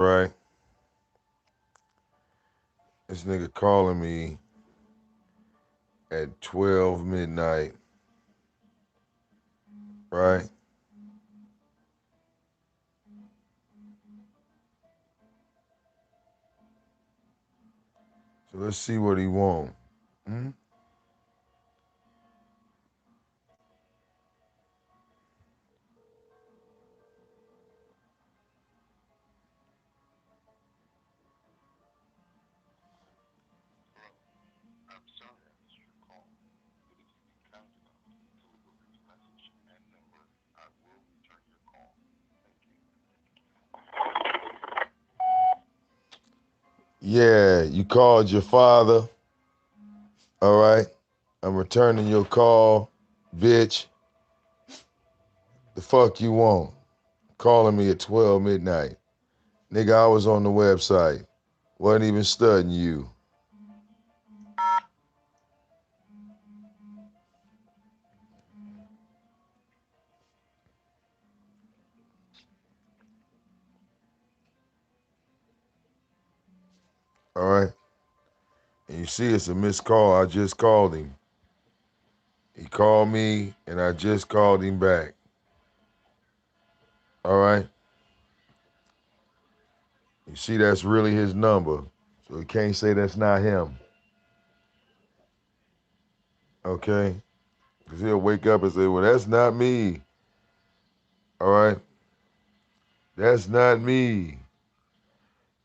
right? This nigga calling me at 12 midnight, right? So let's see what he want. Hmm? Yeah, you called your father, all right? I'm returning your call, bitch. The fuck you want? Calling me at 12 midnight. Nigga, I was on the website. Wasn't even studying you. All right? And you see it's a missed call. I just called him. He called me and I just called him back. All right? You see that's really his number. So he can't say that's not him. Okay? Because he'll wake up and say, well, that's not me. All right? That's not me.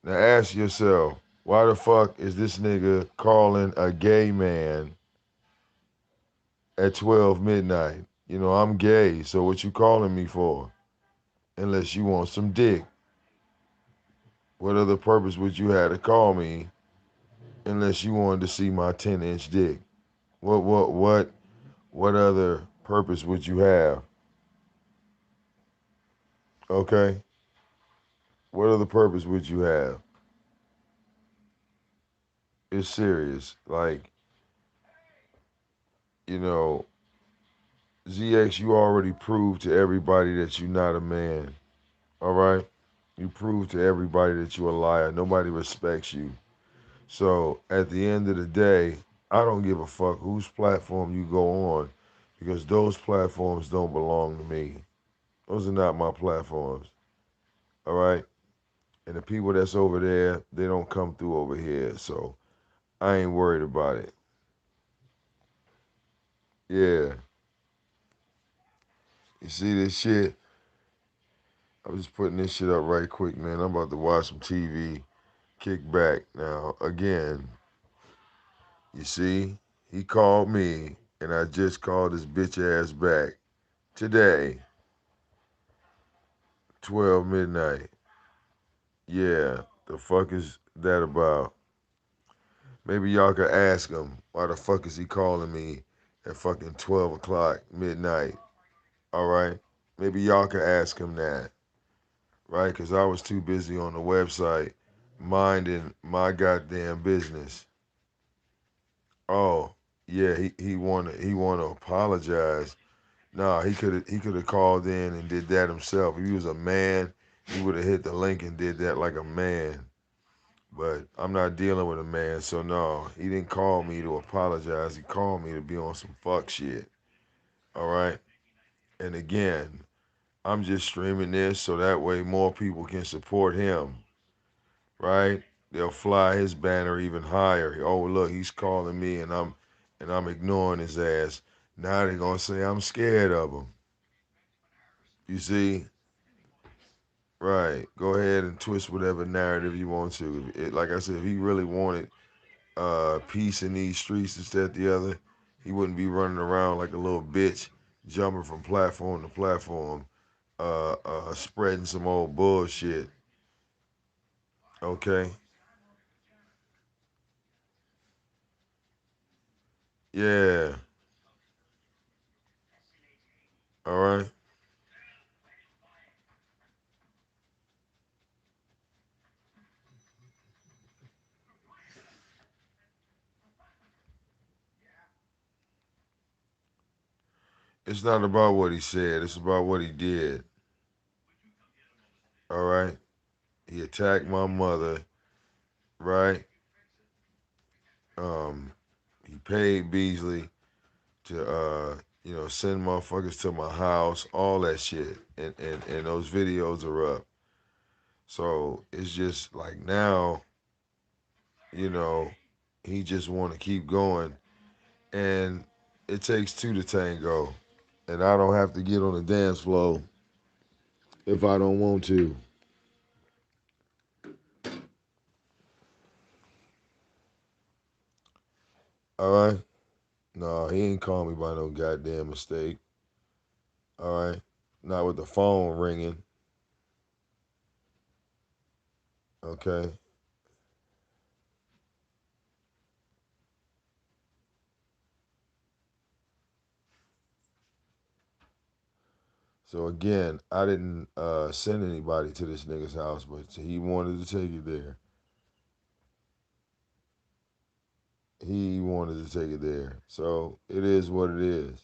Now ask yourself, why the fuck is this nigga calling a gay man at 12 midnight? You know, I'm gay, so what you calling me for? Unless you want some dick. What other purpose would you have to call me unless you wanted to see my 10-inch dick? What other purpose would you have? Okay? What other purpose would you have? It's serious. Like, you know, ZX, you already proved to everybody that you're not a man. All right? You proved to everybody that you're a liar. Nobody respects you. So at the end of the day, I don't give a fuck whose platform you go on because those platforms don't belong to me. Those are not my platforms. All right? And the people that's over there, they don't come through over here. So I ain't worried about it. Yeah. You see this shit? I'm just putting this shit up right quick, man. I'm about to watch some TV. Kick back. Now, again, you see, he called me, and I just called his bitch ass back today, 12 midnight. Yeah, the fuck is that about? Maybe y'all could ask him why the fuck is he calling me at fucking 12 o'clock midnight. All right? Maybe y'all could ask him that, right? Because I was too busy on the website minding my goddamn business. Oh, yeah, he wanna apologize. Nah, he could have called in and did that himself. If he was a man, he would have hit the link and did that like a man. But I'm not dealing with a man, so no, he didn't call me to apologize. He called me to be on some fuck shit. All right? And again, I'm just streaming this so that way more people can support him, right? They'll fly his banner even higher. Oh, look, he's calling me and I'm ignoring his ass. Now they're gonna say I'm scared of him. You see? Right. Go ahead and twist whatever narrative you want to. Like I said, if he really wanted peace in these streets, this, that, the other, he wouldn't be running around like a little bitch, jumping from platform to platform, spreading some old bullshit. Okay? Yeah. All right? It's not about what he said, it's about what he did. All right? He a attacked my mother, right? Um, he paid Beasley to send motherfuckers to my house, all that shit. And those videos are up. So it's just like now, you know, he just wanna keep going. And it takes two to tango. And I don't have to get on the dance floor if I don't want to. All right? No, he ain't call me by no goddamn mistake. All right? Not with the phone ringing. Okay? So again, I didn't send anybody to this nigga's house, but he wanted to take it there. He wanted to take it there. So it is what it is.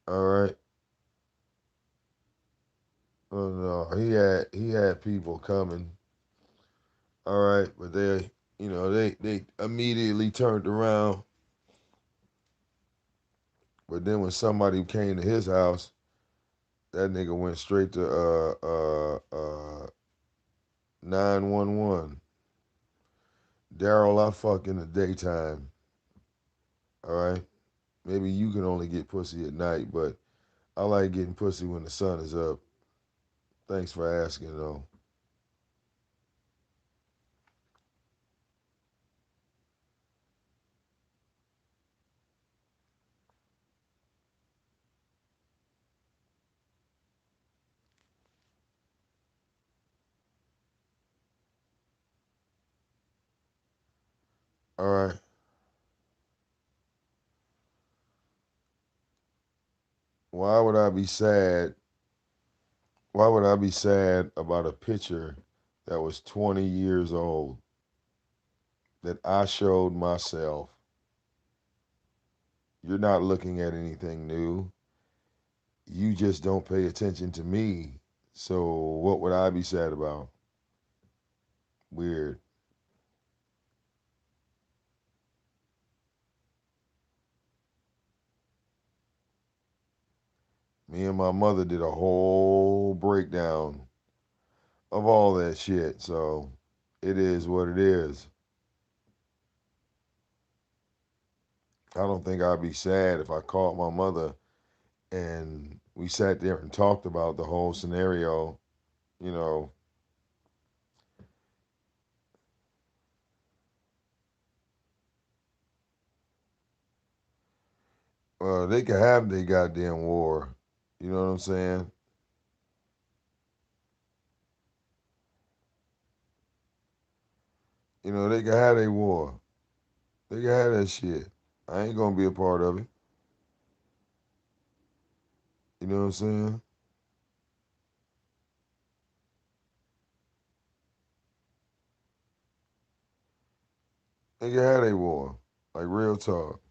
All right. Oh no, he had people coming. All right, but they immediately turned around. But then when somebody came to his house, that nigga went straight to 911. Daryl, I fuck in the daytime. All right. Maybe you can only get pussy at night, but I like getting pussy when the sun is up. Thanks for asking, though. All right. Why would I be sad? Why would I be sad about a picture that was 20 years old that I showed myself? You're not looking at anything new. You just don't pay attention to me. So what would I be sad about? Weird. Me and my mother did a whole breakdown of all that shit. So it is what it is. I don't think I'd be sad if I called my mother and we sat there and talked about the whole scenario. You know, they could have their goddamn war. You know what I'm saying? They could have their war. They could have that shit. I ain't gonna be a part of it. You know what I'm saying? They could have their war. Like real talk.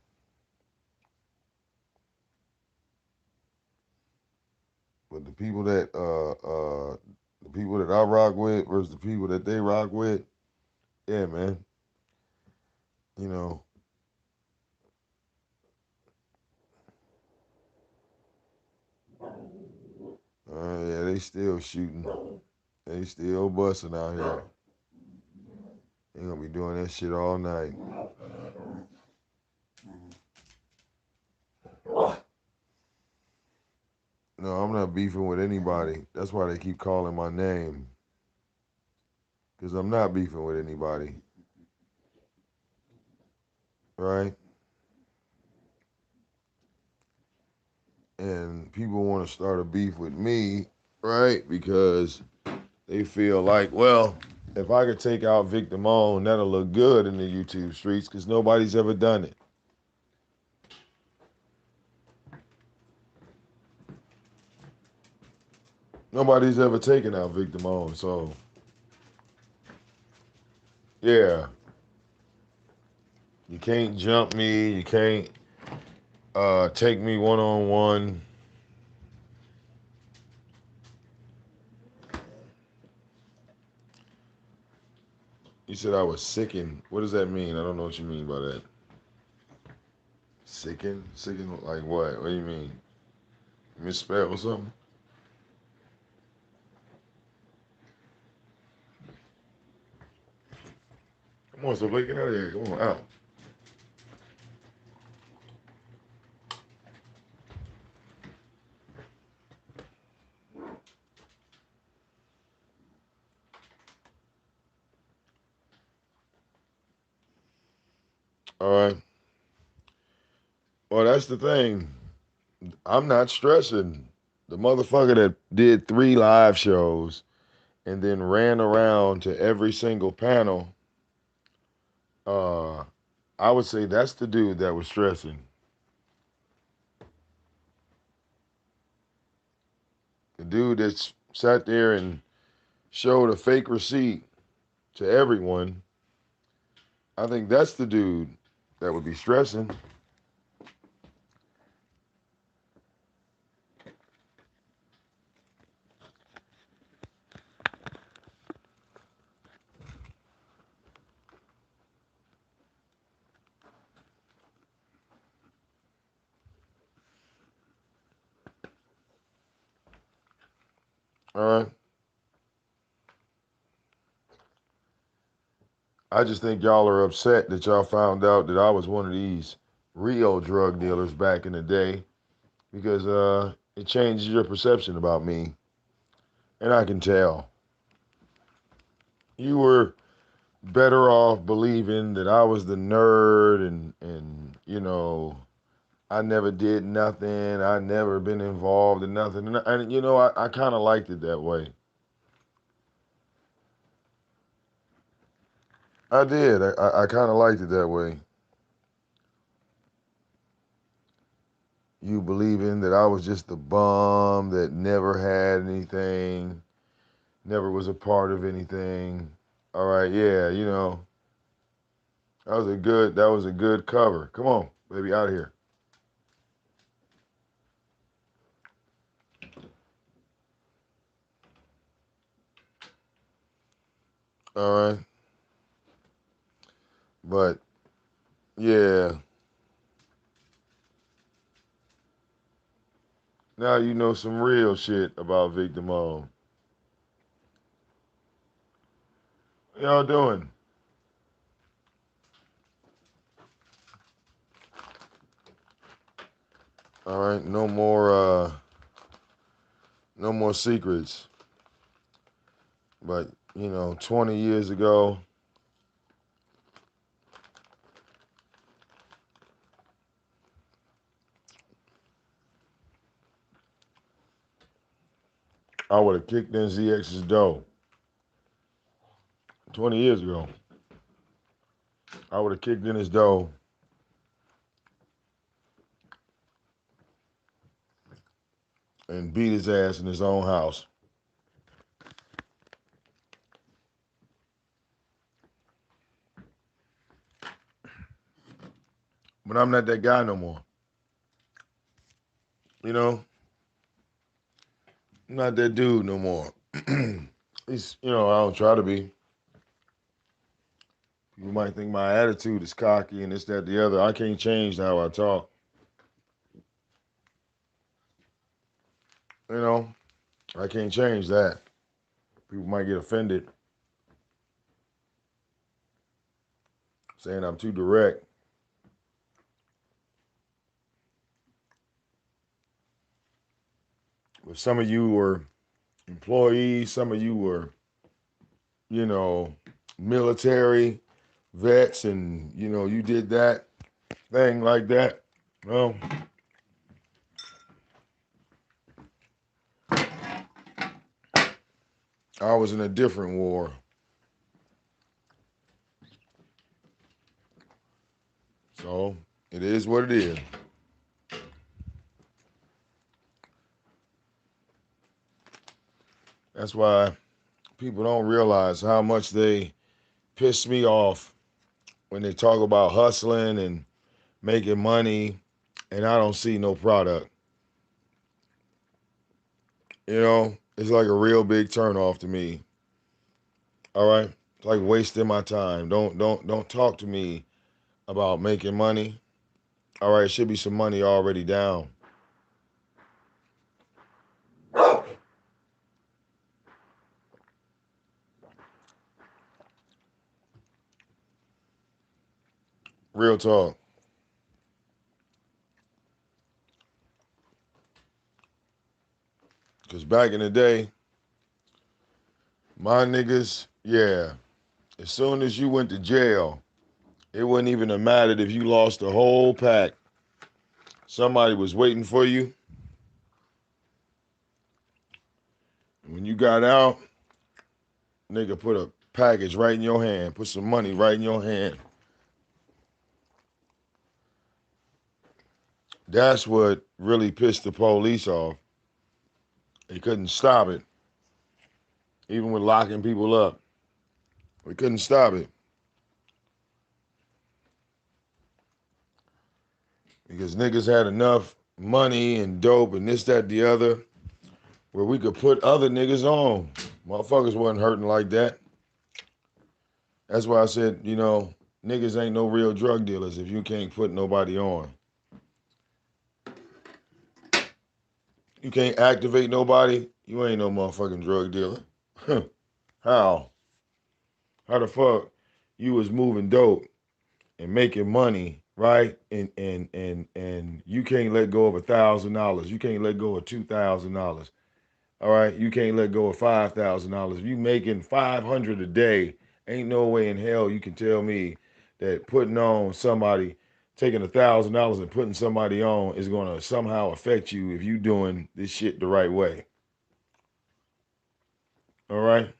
But the people that I rock with versus the people that they rock with, yeah, man. You know, yeah, they still shooting. They still busting out here. They gonna be doing that shit all night. No, I'm not beefing with anybody. That's why they keep calling my name. Cause I'm not beefing with anybody, right? And people want to start a beef with me, right? Because they feel like, well, if I could take out VicDamoane, that'll look good in the YouTube streets because nobody's ever done it. Nobody's ever taken out VicDamoane. So, yeah, you can't jump me. You can't. take me one-on-one. You said I was sickened. What does that mean? I don't know what you mean by that. Sickened? Sickened like what? What do you mean? Misspelled something? Come on, so Blake, get out of here. Come on, out. All right. Well, that's the thing. I'm not stressing. The motherfucker that did 3 live shows and then ran around to every single panel, uh, I would say that's the dude that was stressing. The dude that sat there and showed a fake receipt to everyone, I think that's the dude that would be stressing. All right. I just think y'all are upset that y'all found out that I was one of these real drug dealers back in the day because it changes your perception about me. And I can tell. You were better off believing that I was the nerd and I never did nothing. I never been involved in nothing. And I kind of liked it that way. I did. I kind of liked it that way. You believing that I was just a bum that never had anything, never was a part of anything. All right, yeah, that was a good cover. Come on, baby, out of here. All right, but yeah, now you know some real shit about VicDamoane. What y'all doing? All right, no more secrets. But 20 years ago, I would have kicked in ZX's dough. 20 years ago, I would have kicked in his dough and beat his ass in his own house. But I'm not that guy no more. You know, I'm not that dude no more. I don't try to be. You might think my attitude is cocky and this, that, the other. I can't change how I talk. You know, I can't change that. People might get offended saying I'm too direct. But some of you were employees, some of you were, you know, military vets, and you did that thing like that. Well, I was in a different war. So it is what it is. That's why people don't realize how much they piss me off when they talk about hustling and making money and I don't see no product. You know, it's like a real big turnoff to me. All right, it's like wasting my time. Don't talk to me about making money. All right, should be some money already down. Real talk. Cause back in the day, my niggas, yeah, as soon as you went to jail, it wouldn't even have mattered if you lost the whole pack. Somebody was waiting for you. When you got out, nigga put a package right in your hand, put some money right in your hand. That's what really pissed the police off. They couldn't stop it, even with locking people up. They couldn't stop it because niggas had enough money and dope and this, that, the other, where we could put other niggas on. Motherfuckers wasn't hurting like that. That's why I said, you know, niggas ain't no real drug dealers if you can't put nobody on. You can't activate nobody, you ain't no motherfucking drug dealer. How? How the fuck you was moving dope and making money, right? And you can't let go of $1,000. You can't let go of $2,000. All right, you can't let go of $5,000. If you making 500 a day, ain't no way in hell you can tell me that putting on somebody, taking $1,000 and putting somebody on is gonna somehow affect you if you doing this shit the right way. All right,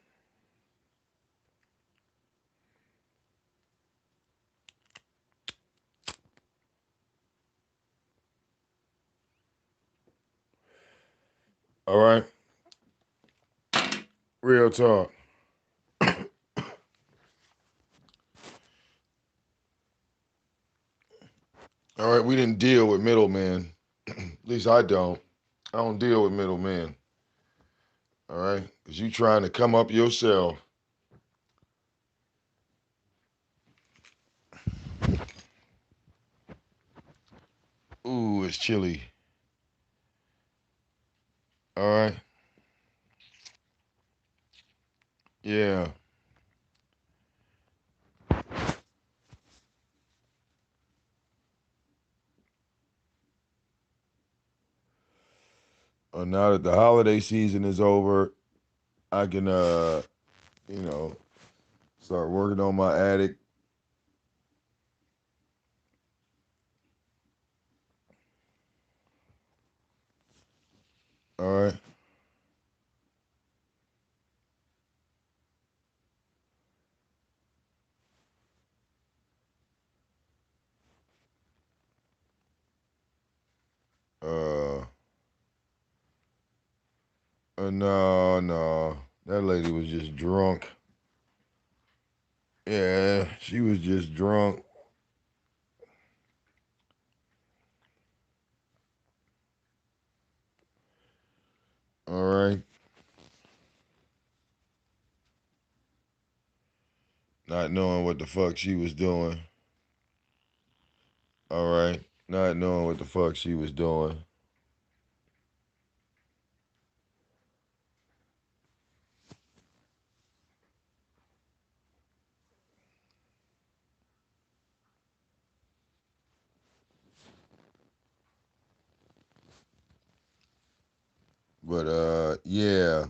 all right, real talk. All right, we didn't deal with middlemen. At least I don't. I don't deal with middlemen. All right, because you trying to come up yourself. Ooh, it's chilly. All right, yeah. Now that the holiday season is over, I can you know, start working on my attic. All right. Uh, no, no. That lady was just drunk. Yeah, she was just drunk. All right. Not knowing what the fuck she was doing. All right. Not knowing what the fuck she was doing. But yeah,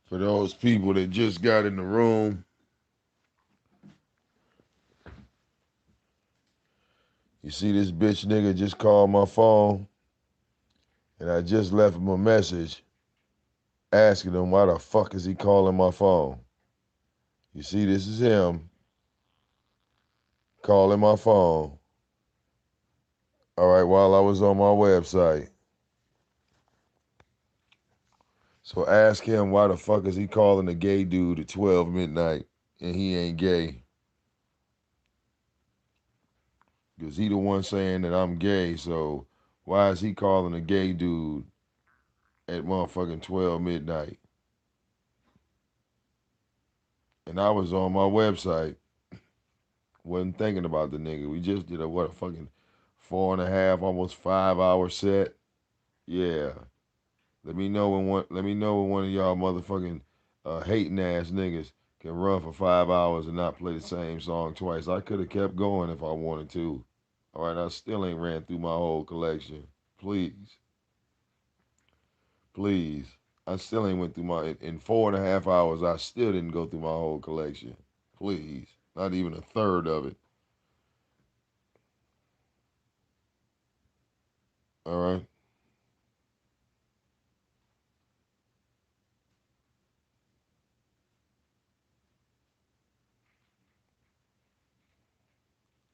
for those people that just got in the room, you see this bitch nigga just called my phone, and I just left him a message asking him why the fuck is he calling my phone. You see, this is him calling my phone. All right, while I was on my website. So ask him why the fuck is he calling a gay dude at 12 midnight and he ain't gay. Because he the one saying that I'm gay, so why is he calling a gay dude at motherfucking 12 midnight? And I was on my website, wasn't thinking about the nigga. We just did a fucking 4.5, almost 5 hour set. Yeah. Let me know when one of y'all motherfucking hating ass niggas can run for 5 hours and not play the same song twice. I could have kept going if I wanted to. All right, I still ain't ran through my whole collection. Please, please. I still ain't went through in 4.5 hours. I still didn't go through my whole collection. Please, not even a third of it. All right.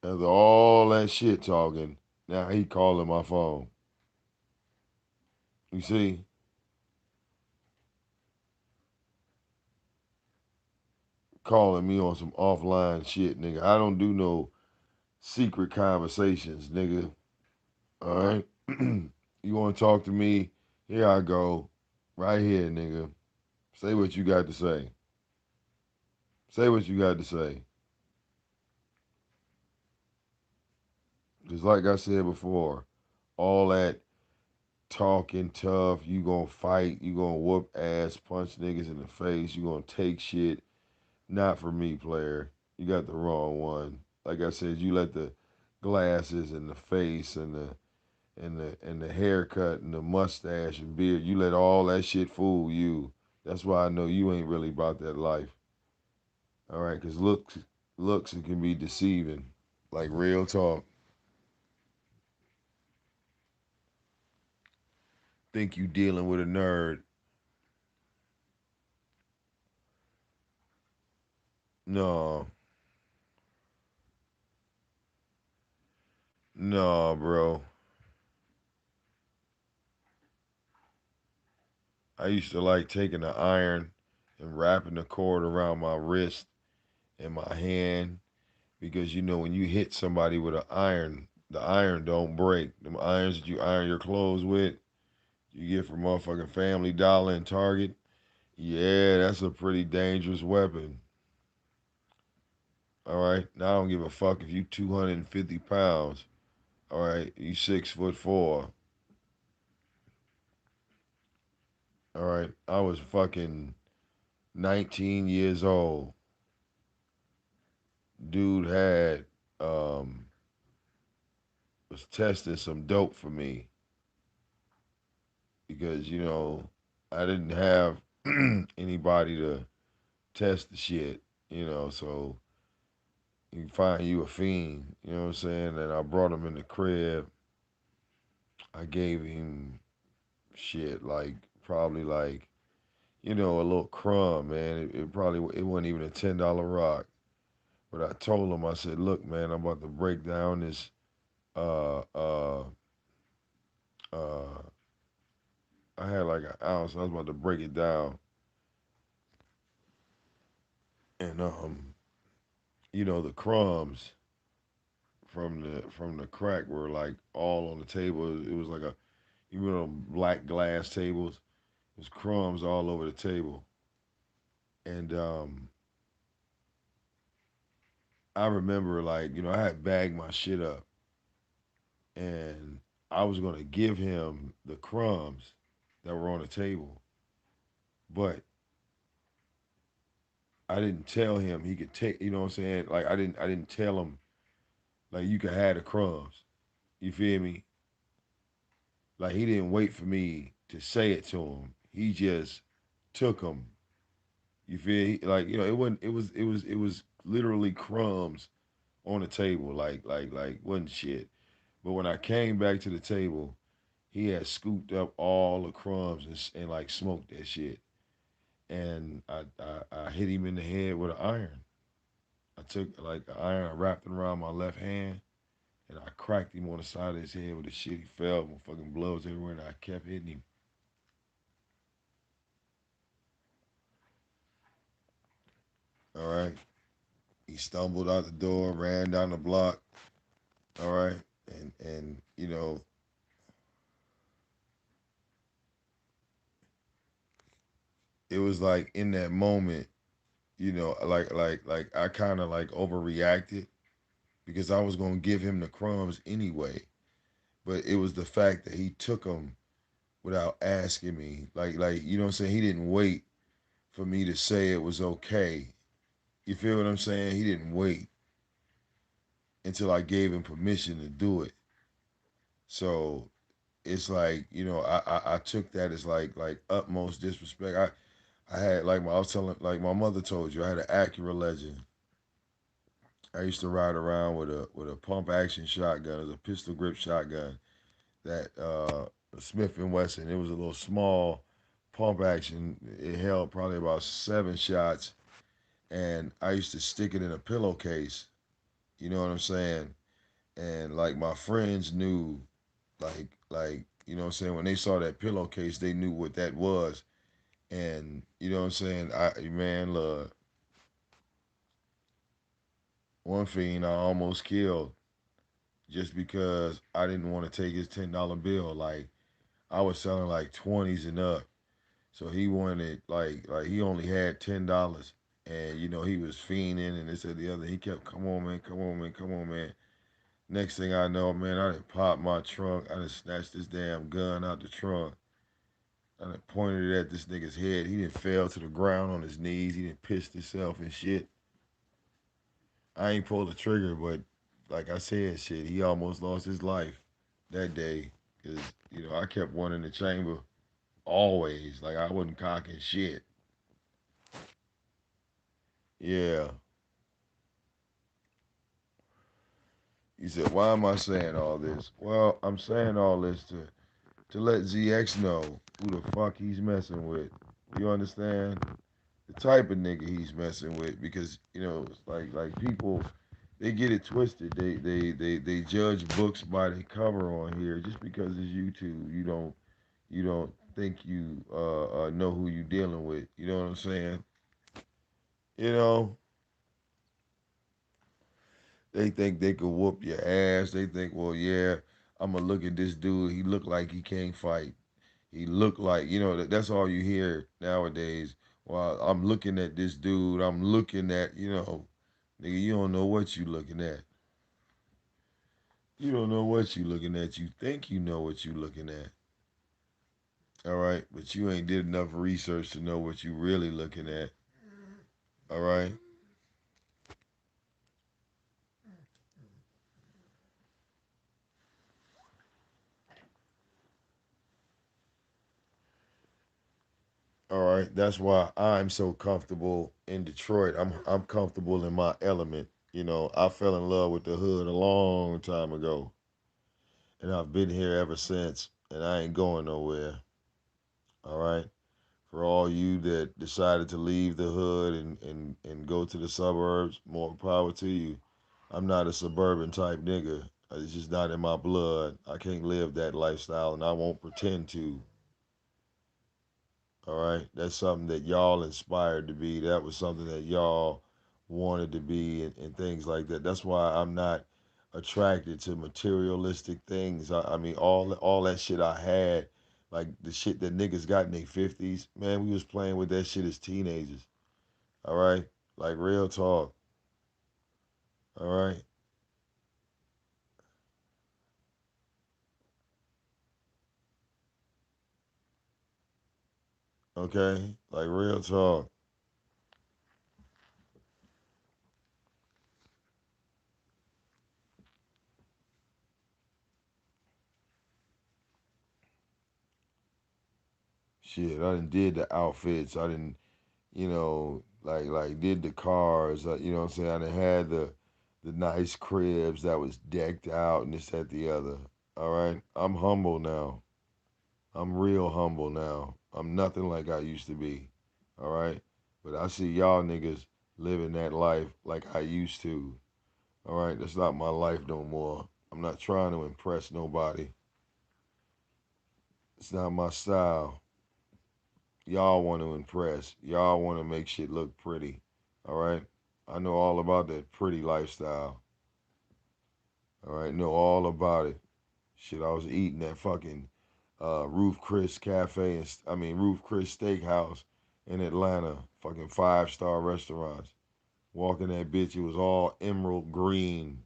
After all that shit talking, now he calling my phone. You see, calling me on some offline shit, nigga. I don't do no secret conversations, nigga. All right. You want to talk to me? Here I go. Right here, nigga. Say what you got to say. Say what you got to say. Just like I said before, all that talking tough, you gonna fight, you gonna whoop ass, punch niggas in the face, you gonna take shit. Not for me, player. You got the wrong one. Like I said, you let the glasses and the face and the haircut and the mustache and beard, you let all that shit fool you. That's why I know you ain't really about that life. All right, because looks it can be deceiving. Like real talk. Think you dealing with a nerd. No, no, bro. I used to like taking the iron and wrapping the cord around my wrist and my hand because you know when you hit somebody with an iron, the iron don't break. Them irons that you iron your clothes with, you get from motherfucking Family Dollar and Target. Yeah, that's a pretty dangerous weapon. All right. Now I don't give a fuck if you 250 pounds. All right. You 6'4". All right. I was fucking 19 years old. Dude had um was testing some dope for me because I didn't have anybody to test the shit. So you find you a fiend. You know what I'm saying? And I brought him in the crib. I gave him shit like probably like a little crumb, man. It wasn't even a $10 rock. But I told him, I said, look, man, I'm about to break down this uh uh uh I had like an ounce, I was about to break it down. And the crumbs from the crack were like all on the table. It was like black glass tables. There's crumbs all over the table. And I remember like, I had bagged my shit up and I was gonna give him the crumbs that were on the table, but I didn't tell him he could take. You know what I'm saying? Like I didn't tell him like you could have the crumbs. You feel me? Like he didn't wait for me to say it to him. He just took them. You feel? Like it wasn't. It was literally crumbs on the table. Like wasn't shit. But when I came back to the table, he had scooped up all the crumbs and like smoked that shit. And I hit him in the head with an iron. I took like the iron, I wrapped it around my left hand, and I cracked him on the side of his head with the shit. He fell, my fucking blood was everywhere, and I kept hitting him. All right. He stumbled out the door, ran down the block, All right, and you know, it was like in that moment, you know, like I kind of like overreacted because I was gonna give him the crumbs anyway, but it was the fact that he took them without asking me, like you know what I'm saying. He didn't wait for me to say it was okay. You feel what I'm saying? He didn't wait until I gave him permission to do it. So it's like you know I took that as like utmost disrespect. I had like I was telling like my mother told you I had an Acura Legend. I used to ride around with a pump action shotgun, it was a pistol grip shotgun that Smith and Wesson. It was a little small pump action. It held probably about 7 shots, and I used to stick it in a pillowcase. You know what I'm saying? And like my friends knew, like you know what I'm saying, when they saw that pillowcase, they knew what that was. And you know what I'm saying? I man, look, one fiend I almost killed just because I didn't want to take his $10 bill. Like I was selling like 20s and up. So he wanted like he only had $10. And you know, he was fiending and this and the other. He kept, come on man, come on man, come on man. Next thing I know, man, I done popped my trunk. I done snatched this damn gun out the trunk. I done pointed it at this nigga's head. He didn't fell to the ground on his knees. He didn't pissed himself and shit. I ain't pulled the trigger, but like I said, shit, he almost lost his life that day. Cause, you know, I kept one in the chamber always. Like I wasn't cocking shit. Yeah. He said, why am I saying all this? Well, I'm saying all this to let ZX know who the fuck he's messing with. You understand? The type of nigga he's messing with because, you know, it's like people they get it twisted. They judge books by the cover on here just because it's YouTube. You don't think you know who you dealing with. You know what I'm saying? You know, they think they could whoop your ass. They think, well, yeah, I'm gonna look at this dude. He look like he can't fight. He look like, you know, that's all you hear nowadays. Well, I'm looking at this dude. I'm looking at, you know, nigga, you don't know what you looking at. You don't know what you looking at. You think you know what you looking at. All right, but you ain't did enough research to know what you really looking at. All right. All right, that's why I'm so comfortable in Detroit. I'm comfortable in my element. You know, I fell in love with the hood a long time ago, and I've been here ever since, and I ain't going nowhere. All right. For all you that decided to leave the hood and go to the suburbs, more power to you. I'm not a suburban type nigga. It's just not in my blood. I can't live that lifestyle, and I won't pretend to. All right, that's something that y'all inspired to be. That was something that y'all wanted to be, and things like that. That's why I'm not attracted to materialistic things. I mean, all that shit I had, like the shit that niggas got in their 50s. Man, we was playing with that shit as teenagers. All right, like real talk. All right, okay, like real talk. Shit, I done did the outfits. I didn't, you know, like did the cars. You know what I'm saying? I done had the nice cribs that was decked out and this, that, the other. All right, I'm humble now. I'm real humble now. I'm nothing like I used to be. All right, but I see y'all niggas living that life like I used to. All right, that's not my life no more. I'm not trying to impress nobody. It's not my style. Y'all want to impress. Y'all want to make shit look pretty. All right. I know all about that pretty lifestyle. All right, know all about it. Shit, I was eating at fucking Roof Chris Cafe and Roof Chris Steakhouse in Atlanta. Fucking 5-star restaurants. Walking that bitch, it was all emerald green.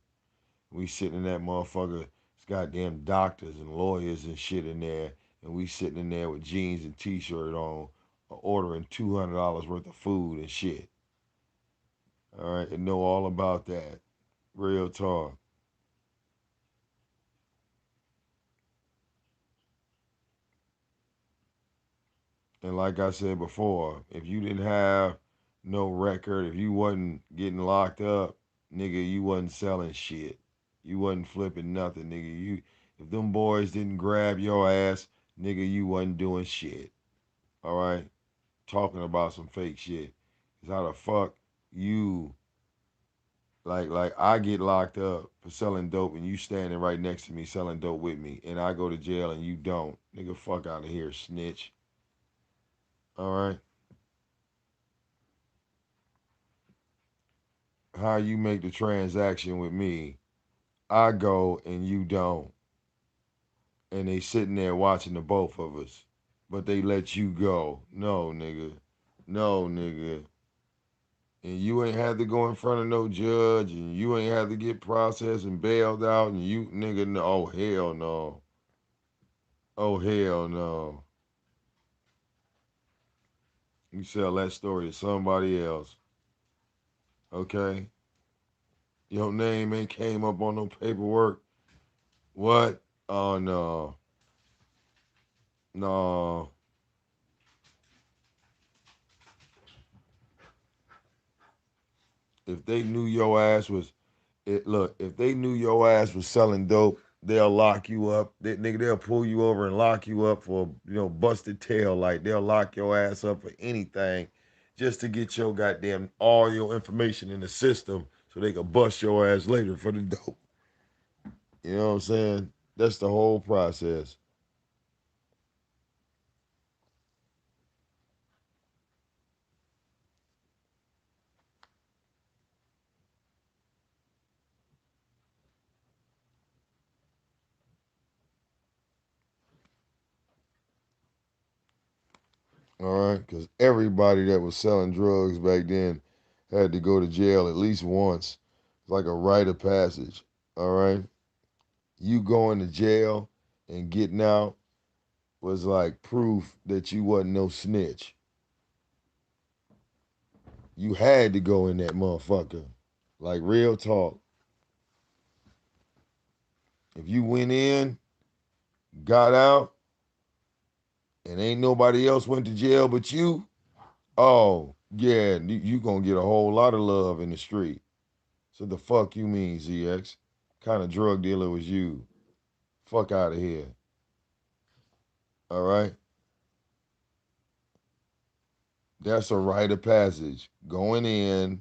We sitting in that motherfucker. It's goddamn doctors and lawyers and shit in there, and we sitting in there with jeans and t-shirt on, ordering $200 worth of food and shit. All right, and know all about that. Real talk. And like I said before, if you didn't have no record, if you wasn't getting locked up, nigga, you wasn't selling shit. You wasn't flipping nothing, nigga. You if them boys didn't grab your ass, nigga, you wasn't doing shit. All right? Talking about some fake shit. Cause how the fuck you like I get locked up for selling dope and you standing right next to me selling dope with me and I go to jail and you don't. Nigga, fuck out of here, snitch. All right? How you make the transaction with me, I go and you don't. And they sitting there watching the both of us. But they let you go. No, nigga. No, nigga. And you ain't had to go in front of no judge and you ain't had to get processed and bailed out and you nigga no, oh hell no. Oh hell no. You sell that story to somebody else. Okay? Your name ain't came up on no paperwork. What? Oh no. No. If they knew your ass was look, if they knew your ass was selling dope, they'll lock you up. Nigga, they'll pull you over and lock you up for, busted tail light. They'll lock your ass up for anything just to get your goddamn all your information in the system so they can bust your ass later for the dope. You know what I'm saying? That's the whole process. All right? Because everybody that was selling drugs back then had to go to jail at least once. It's like a rite of passage. All right? You going to jail and getting out was like proof that you wasn't no snitch. You had to go in that motherfucker. Like real talk. If you went in, got out, and ain't nobody else went to jail but you, oh, yeah, you gonna get a whole lot of love in the street. So the fuck you mean, ZX? Kind of drug dealer was you? Fuck out of here. All right? That's a rite of passage. Going in,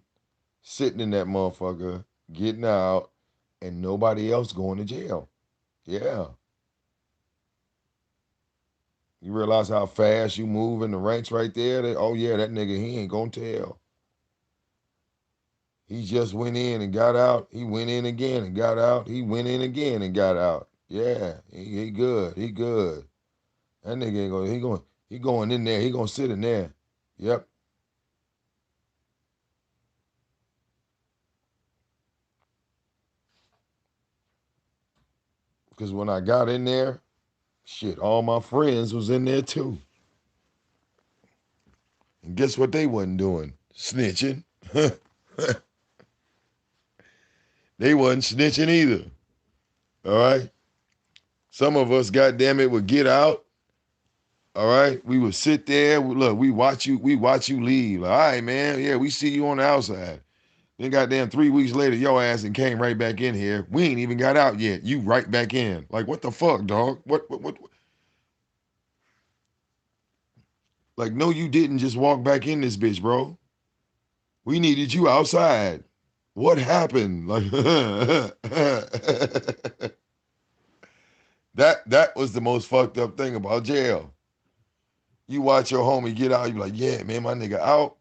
sitting in that motherfucker, getting out, and nobody else going to jail. Yeah. You realize how fast you move in the ranks right there? Oh yeah, that nigga, he ain't gonna tell. He just went in and got out. He went in again and got out. He went in again and got out. Yeah, he good. He good. That nigga ain't going. He going in there. He gonna sit in there. Yep. Because when I got in there, shit, all my friends was in there too. And guess what they wasn't doing? Snitching. They wasn't snitching either. All right. Some of us, goddamn it, would get out. All right. We would sit there. Look, we watch you leave. Like, all right, man. Yeah, we see you on the outside. Then goddamn 3 weeks later, your ass and came right back in here. We ain't even got out yet. You right back in. Like, what the fuck, dog? What? Like, no, you didn't just walk back in this bitch, bro. We needed you outside. What happened? Like that was the most fucked up thing about jail. You watch your homie get out, you be like, yeah, man, my nigga out.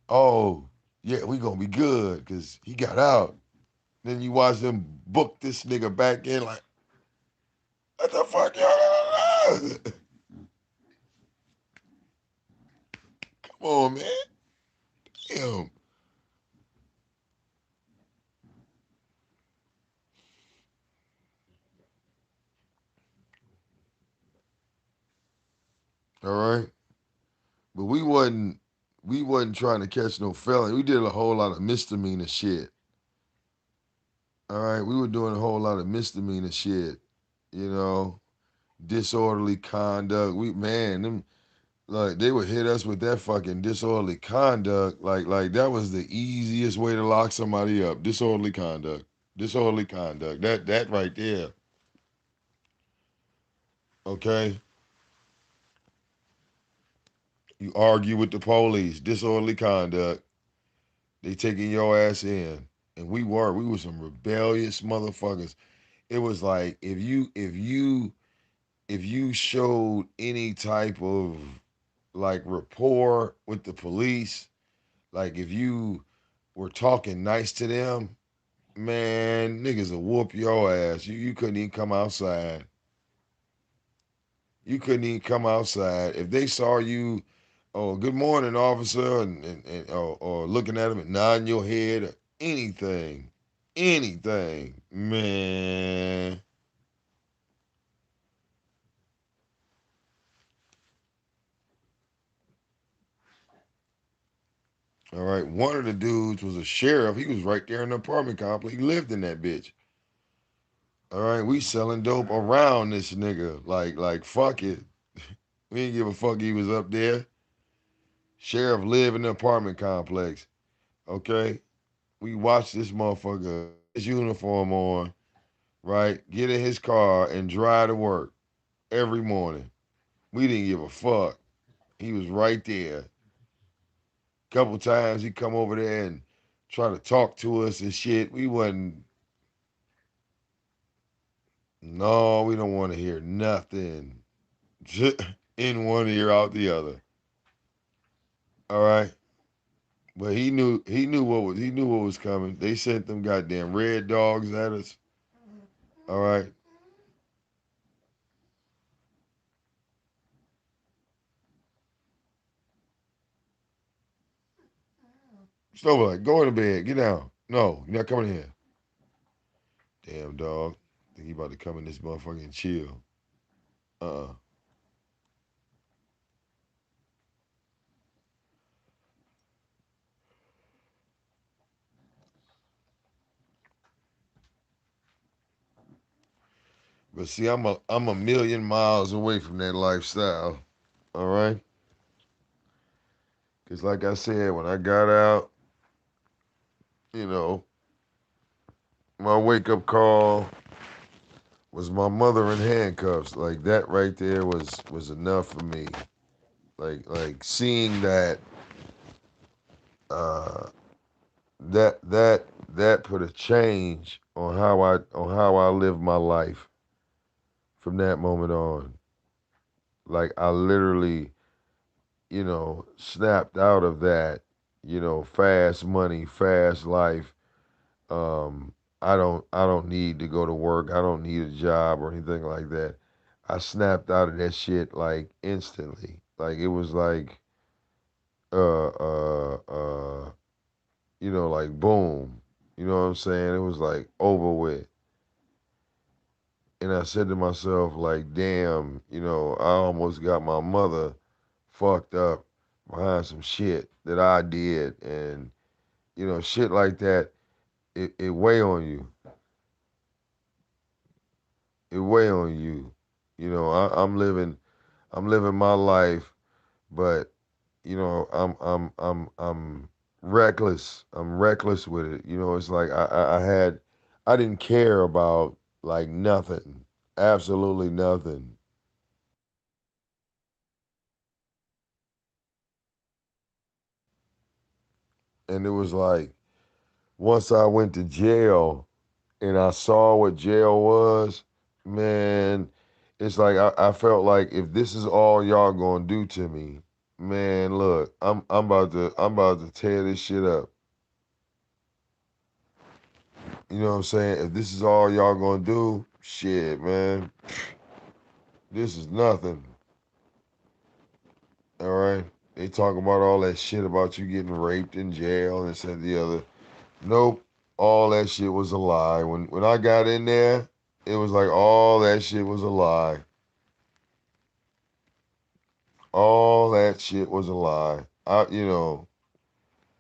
Oh, yeah, we gonna be good because he got out. Then you watch them book this nigga back in like, what the fuck y'all? Come on, man. Damn. All right. But we wasn't trying to catch no felon. We did a whole lot of misdemeanor shit. All right. We were doing a whole lot of misdemeanor shit. You know, disorderly conduct. We man, them like they would hit us with that fucking disorderly conduct. Like that was the easiest way to lock somebody up. Disorderly conduct. Disorderly conduct. That right there. Okay. You argue with the police. Disorderly conduct. They taking your ass in. And we were some rebellious motherfuckers. It was like if you showed any type of like rapport with the police, like if you were talking nice to them, man, niggas will whoop your ass. You couldn't even come outside. You couldn't even come outside. If they saw you, oh, good morning, officer, or looking at them and nodding your head, or anything, man. All right, one of the dudes was a sheriff. He was right there in the apartment complex. He lived in that bitch. All right, we selling dope around this nigga. Like fuck it. We didn't give a fuck he was up there. Sheriff lived in the apartment complex. Okay, we watched this motherfucker put his uniform on, right? Get in his car and drive to work every morning. We didn't give a fuck. He was right there. Couple times he come over there and try to talk to us and shit. We wasn't. No, we don't want to hear nothing. In one ear, out the other. All right. But he knew what was coming. They sent them goddamn red dogs at us. All right. Snowball, like, go to bed. Get down. No, you're not coming here. Damn dog. Think he about to come in this motherfucker and chill. Uh-uh. But see, I'm a million miles away from that lifestyle. All right. Cause like I said, when I got out, you know, my wake up call was my mother in handcuffs. Like that right there was enough for me. Like seeing uh that put a change on how I live my life from that moment on. Like I literally, snapped out of that, fast money, fast life. Um, I don't need to go to work. I don't need a job or anything like that. I snapped out of that shit like instantly. Like it was like uh uh uh like boom. You know what I'm saying? It was like over with. And I said to myself, like, damn, I almost got my mother fucked up behind some shit that I did. And, shit like that, it weigh on you. It weigh on you. I'm living my life, but I'm reckless. I'm reckless with it. It's like I didn't care about like nothing, absolutely nothing. And it was like once I went to jail and I saw what jail was, man, it's like I felt like if this is all y'all gonna do to me, man, look, I'm about to tear this shit up. You know what I'm saying? If this is all y'all gonna do, shit, man, this is nothing. All right? They talk about all that shit about you getting raped in jail and said the other. Nope. All that shit was a lie. When I got in there, it was like all that shit was a lie. All that shit was a lie.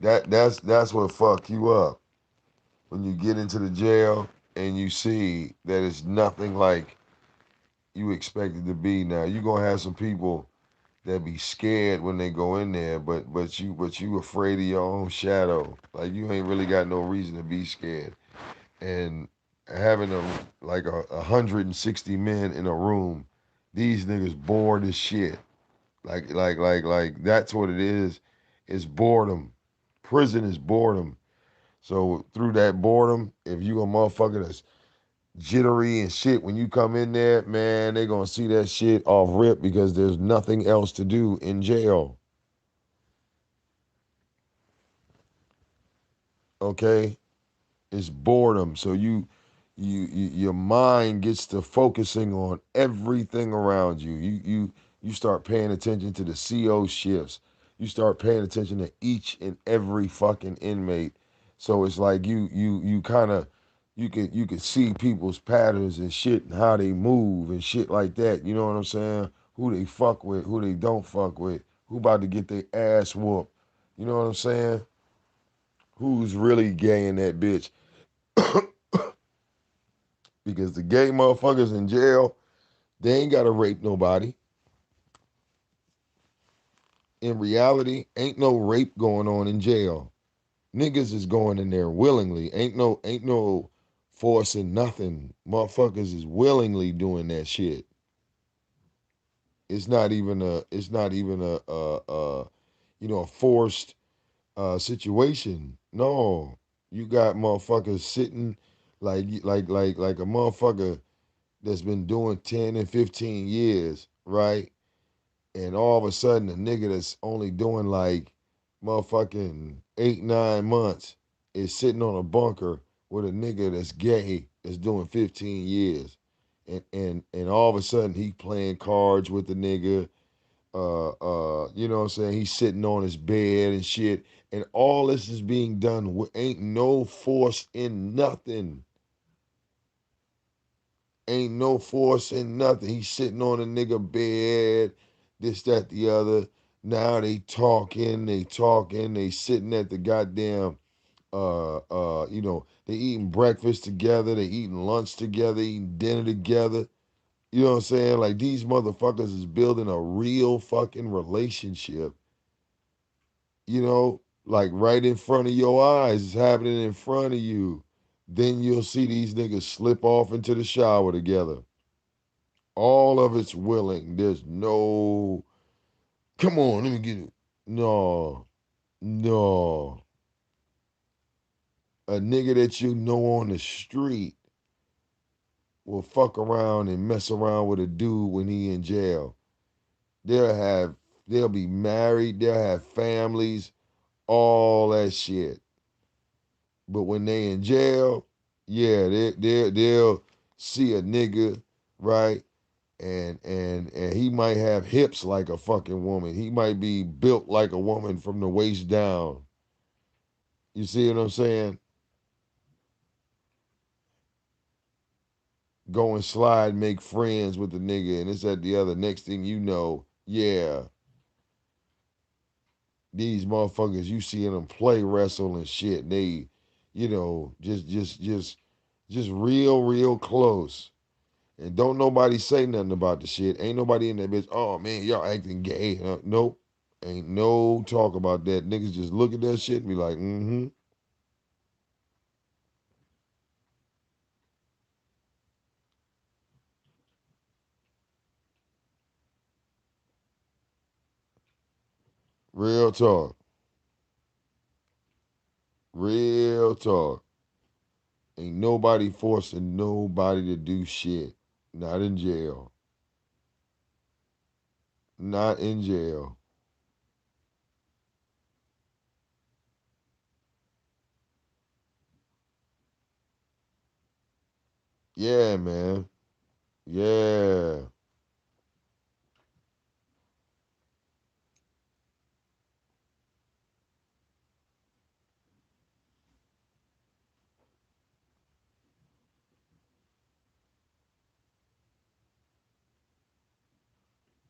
That's what fuck you up when you get into the jail and you see that it's nothing like you expect it to be. Now you gonna have some people that be scared when they go in there, but you afraid of your own shadow. Like you ain't really got no reason to be scared. And having like 160 men in a room, these niggas bored as shit. Like that's what it is. It's boredom. Prison is boredom. So through that boredom, if you a motherfucker that's jittery and shit when you come in there, man, they gonna see that shit off rip because there's nothing else to do in jail. Okay? It's boredom. So your mind gets to focusing on everything around you. You start paying attention to the CO shifts. You start paying attention to each and every fucking inmate. So it's like you kind of you could see people's patterns and shit and how they move and shit like that. You know what I'm saying? Who they fuck with, who they don't fuck with, who about to get their ass whooped. You know what I'm saying? Who's really gay in that bitch? Because the gay motherfuckers in jail, they ain't gotta rape nobody. In reality, ain't no rape going on in jail. Niggas is going in there willingly. Ain't no forcing nothing. Motherfuckers is willingly doing that shit. It's not even a forced situation. No. You got motherfuckers sitting like a motherfucker that's been doing 10 and 15 years, right? And all of a sudden a nigga that's only doing like motherfucking 8, 9 months is sitting on a bunker with a nigga that's gay that's doing 15 years. And all of a sudden he playing cards with the nigga. You know what I'm saying? He's sitting on his bed and shit. And all this is being done with ain't no force in nothing. Ain't no force in nothing. He's sitting on a nigga bed, this, that, the other. Now they sitting at the goddamn they eating breakfast together, they eating lunch together, eating dinner together. You know what I'm saying? Like these motherfuckers is building a real fucking relationship, like right in front of your eyes. It's happening in front of you. Then you'll see these niggas slip off into the shower together. All of it's willing. There's no, come on, let me get it. No, no. A nigga that you know on the street will fuck around and mess around with a dude when he in jail. They'll have, they'll be married, they'll have families, all that shit. But when they in jail, yeah, they'll see a nigga, right? And he might have hips like a fucking woman. He might be built like a woman from the waist down. You see what I'm saying? Go and slide, make friends with the nigga, and this at the other. Next thing you know, yeah, these motherfuckers you seeing them play wrestle and shit. They, just real close. And don't nobody say nothing about the shit. Ain't nobody in that bitch. Oh man, y'all acting gay. Nope. Ain't no talk about that. Niggas just look at that shit and be like, mm-hmm. Real talk. Real talk. Ain't nobody forcing nobody to do shit. Not in jail. Not in jail. Yeah, man. Yeah.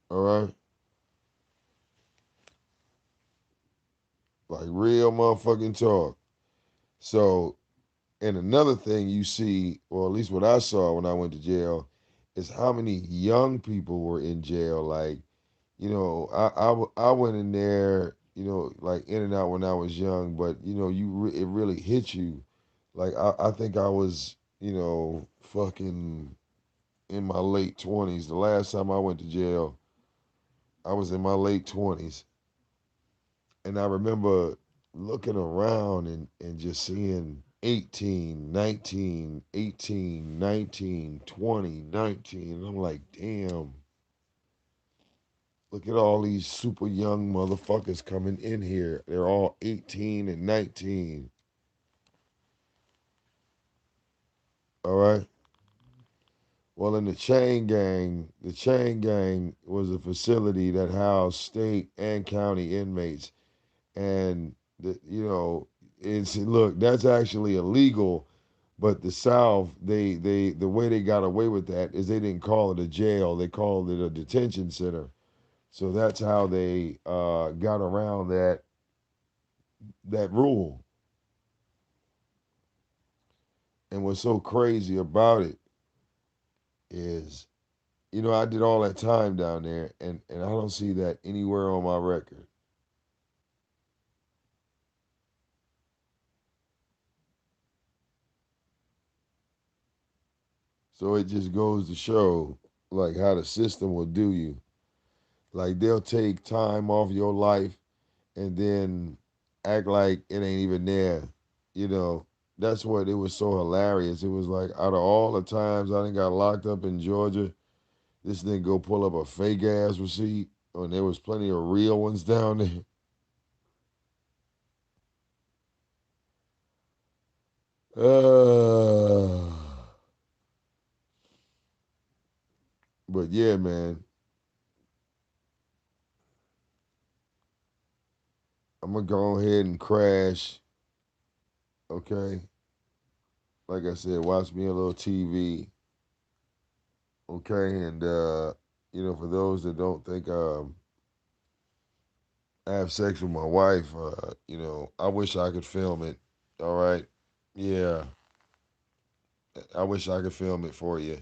All right. Like real motherfucking talk. So, and another thing you see, or at least what I saw when I went to jail, is how many young people were in jail. Like, I went in there, like in and out when I was young, but it really hit you. Like I think I was, fucking in my late 20s. The last time I went to jail, I was in my late 20s. And I remember looking around and just seeing 18, 19, 18, 19, 20, 19. And I'm like, damn, look at all these super young motherfuckers coming in here. They're all 18 and 19. All right. Well, in the chain gang was a facility that housed state and county inmates. And, it's, look, that's actually illegal. But the South, the way they got away with that is they didn't call it a jail; they called it a detention center. So that's how they got around that rule. And what's so crazy about it is, I did all that time down there, and I don't see that anywhere on my record. So it just goes to show, like, how the system will do you. Like they'll take time off your life and then act like it ain't even there. You know, that's what it was so hilarious. It was like out of all the times I done got locked up in Georgia, this nigga go pull up a fake ass receipt, and there was plenty of real ones down there. Uh, but yeah, man, I'm gonna go ahead and crash. Okay, like I said, watch me a little TV. Okay, and for those that don't think I have sex with my wife, I wish I could film it. All right, yeah, I wish I could film it for you,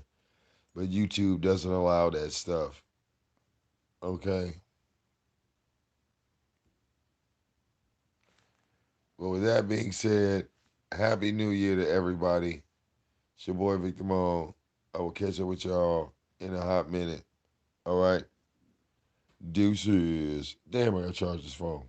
but YouTube doesn't allow that stuff. Okay. Well, with that being said, Happy New Year to everybody. It's your boy VicDamoane. I will catch up with y'all in a hot minute. All right. Deuces. Damn, I gotta charge this phone.